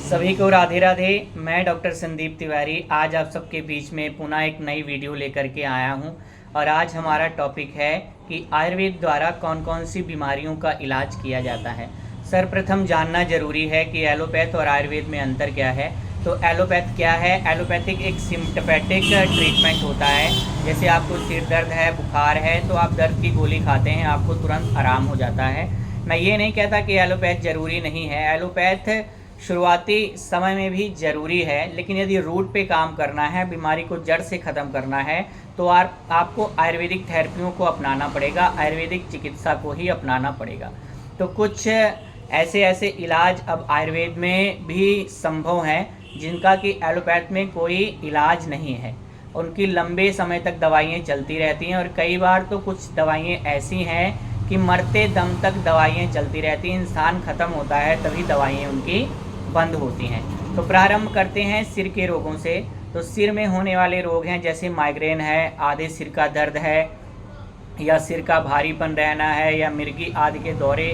सभी को राधे राधे। मैं डॉक्टर संदीप तिवारी आज आप सबके बीच में पुनः एक नई वीडियो लेकर के आया हूं। और आज हमारा टॉपिक है कि आयुर्वेद द्वारा कौन कौन सी बीमारियों का इलाज किया जाता है। सर्वप्रथम जानना जरूरी है कि एलोपैथ और आयुर्वेद में अंतर क्या है। तो एलोपैथ क्या है? एलोपैथिक एक सिम्टोमेटिक ट्रीटमेंट होता है। जैसे आपको सिर दर्द है, बुखार है, तो आप दर्द की गोली खाते हैं, आपको तुरंत आराम हो जाता है। मैं ये नहीं कहता कि एलोपैथ ज़रूरी नहीं है। एलोपैथ शुरुआती समय में भी ज़रूरी है, लेकिन यदि रूट पे काम करना है, बीमारी को जड़ से ख़त्म करना है, तो आपको आयुर्वेदिक थेरेपियों को अपनाना पड़ेगा, आयुर्वेदिक चिकित्सा को ही अपनाना पड़ेगा। तो कुछ ऐसे इलाज अब आयुर्वेद में भी संभव हैं जिनका कि एलोपैथ में कोई इलाज नहीं है। उनकी लंबे समय तक दवाइयाँ चलती रहती हैं और कई बार तो कुछ दवाइयाँ ऐसी हैं कि मरते दम तक दवाइयाँ चलती रहती हैं। इंसान ख़त्म होता है तभी दवाइयाँ उनकी बंद होती हैं। तो प्रारंभ करते हैं सिर के रोगों से। तो सिर में होने वाले रोग हैं जैसे माइग्रेन है, आधे सिर का दर्द है, या सिर का भारीपन रहना है, या मिर्गी आदि के दौरे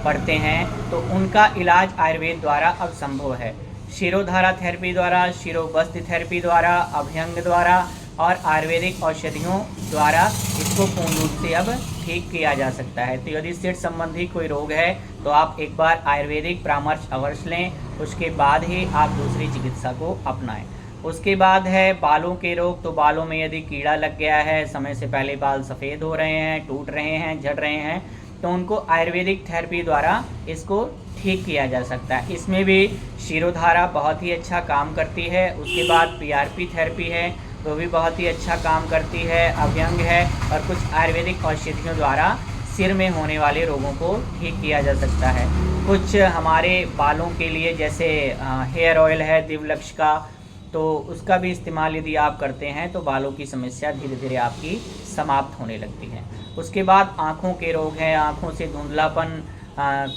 पड़ते हैं, तो उनका इलाज आयुर्वेद द्वारा अब संभव है। शिरोधारा थेरेपी द्वारा, शिरोबस्ति थेरेपी द्वारा, अभ्यंग द्वारा और आयुर्वेदिक औषधियों द्वारा इसको पूर्ण रूप से अब ठीक किया जा सकता है। तो यदि सिर संबंधी कोई रोग है तो आप एक बार आयुर्वेदिक परामर्श अवश्य लें, उसके बाद ही आप दूसरी चिकित्सा को अपनाएं। उसके बाद है बालों के रोग। तो बालों में यदि कीड़ा लग गया है, समय से पहले बाल सफ़ेद हो रहे हैं, टूट रहे हैं, झड़ रहे हैं, तो उनको आयुर्वेदिक थेरेपी द्वारा इसको ठीक किया जा सकता है। इसमें भी शिरोधारा बहुत ही अच्छा काम करती है। उसके बाद पीआरपी थेरेपी है, वो भी बहुत ही अच्छा काम करती है। अभ्यंग है और कुछ आयुर्वेदिक औषधियों द्वारा सिर में होने वाले रोगों को ठीक किया जा सकता है। कुछ हमारे बालों के लिए जैसे हेयर ऑयल है दिवलक्ष का, तो उसका भी इस्तेमाल यदि आप करते हैं तो बालों की समस्या धीरे धीरे आपकी समाप्त होने लगती है। उसके बाद आँखों के रोग हैं। आँखों से धुंधलापन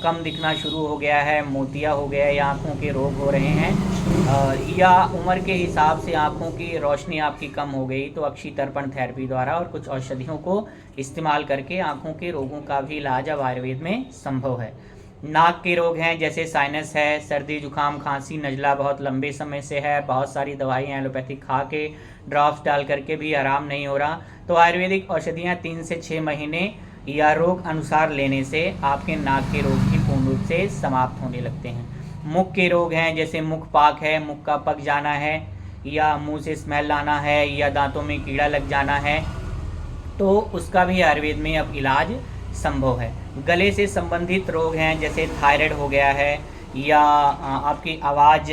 कम दिखना शुरू हो गया है, मोतिया हो गया है, या आँखों के रोग हो रहे हैं, या उम्र के हिसाब से आँखों की रोशनी आपकी कम हो गई, तो अक्षी तर्पण थेरेपी द्वारा और कुछ औषधियों को इस्तेमाल करके आँखों के रोगों का भी इलाज अब आयुर्वेद में संभव है। नाक के रोग हैं जैसे साइनस है, सर्दी जुकाम खांसी नज़ला बहुत लंबे समय से है, बहुत सारी दवाइयाँ एलोपैथिक खा के ड्रॉप्स डाल करके भी आराम नहीं हो रहा, तो आयुर्वेदिक औषधियाँ 3 से 6 महीने या रोग अनुसार लेने से आपके नाक के रोग भी पूर्ण रूप से समाप्त होने लगते हैं। मुख के रोग हैं जैसे मुख पाक है, मुख का पक जाना है, या मुंह से स्मेल आना है, या दांतों में कीड़ा लग जाना है, तो उसका भी आयुर्वेद में अब इलाज संभव है। गले से संबंधित रोग हैं जैसे थायराइड हो गया है, या आपकी आवाज़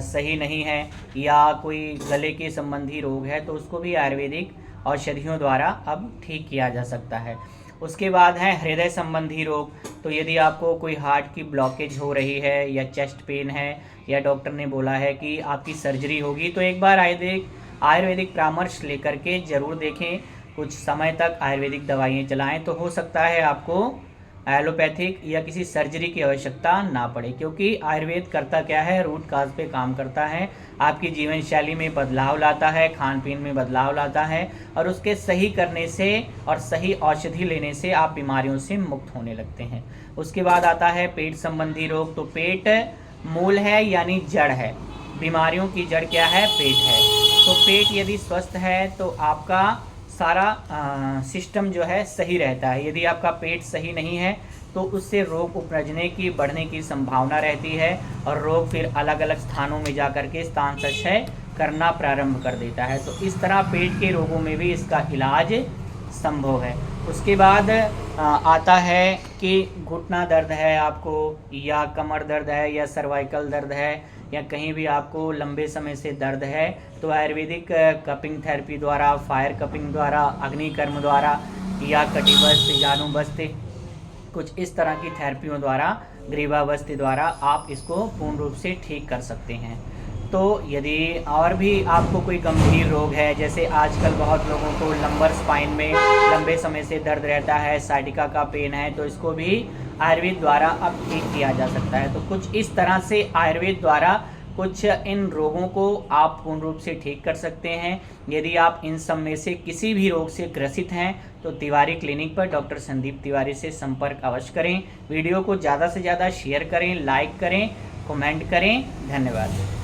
सही नहीं है, या कोई गले के संबंधी रोग है, तो उसको भी आयुर्वेदिक औषधियों द्वारा अब ठीक किया जा सकता है। उसके बाद है हृदय संबंधी रोग। तो यदि आपको कोई हार्ट की ब्लॉकेज हो रही है, या चेस्ट पेन है, या डॉक्टर ने बोला है कि आपकी सर्जरी होगी, तो एक बार आयुर्वेदिक परामर्श लेकर के ज़रूर देखें। कुछ समय तक आयुर्वेदिक दवाइयाँ चलाएं, तो हो सकता है आपको एलोपैथिक या किसी सर्जरी की आवश्यकता ना पड़े, क्योंकि आयुर्वेद करता क्या है, रूट काज पे काम करता है, आपकी जीवन शैली में बदलाव लाता है, खान पीन में बदलाव लाता है, और उसके सही करने से और सही औषधि लेने से आप बीमारियों से मुक्त होने लगते हैं। उसके बाद आता है पेट संबंधी रोग। तो पेट मूल है यानी जड़ है, बीमारियों की जड़ क्या है? पेट है। तो पेट यदि स्वस्थ है तो आपका सारा सिस्टम जो है सही रहता है। यदि आपका पेट सही नहीं है तो उससे रोग उपरजने की, बढ़ने की संभावना रहती है, और रोग फिर अलग अलग स्थानों में जाकर के स्थान संचय करना प्रारंभ कर देता है। तो इस तरह पेट के रोगों में भी इसका इलाज संभव है। उसके बाद आता है कि घुटना दर्द है आपको, या कमर दर्द है, या सर्वाइकल दर्द है, या कहीं भी आपको लंबे समय से दर्द है, तो आयुर्वेदिक कपिंग थेरेपी द्वारा, फायर कपिंग द्वारा, अग्निकर्म द्वारा, या कटिबस्त्र, जानुबस्त्र, कुछ इस तरह की थेरेपियों द्वारा, ग्रीवाबस्त्र द्वारा आप इसको पूर्ण रूप से ठीक कर सकते हैं। तो यदि और भी आपको कोई गंभीर रोग है, जैसे आजकल बहुत लोगों को लंबर स्पाइन में लंबे समय से दर्द रहता है, साइटिका का पेन है, तो इसको भी आयुर्वेद द्वारा अब ठीक किया जा सकता है। तो कुछ इस तरह से आयुर्वेद द्वारा कुछ इन रोगों को आप पूर्ण रूप से ठीक कर सकते हैं। यदि आप इन सब में से किसी भी रोग से ग्रसित हैं तो तिवारी क्लिनिक पर डॉक्टर संदीप तिवारी से संपर्क अवश्य करें। वीडियो को ज़्यादा से ज़्यादा शेयर करें, लाइक करें, कमेंट करें। धन्यवाद।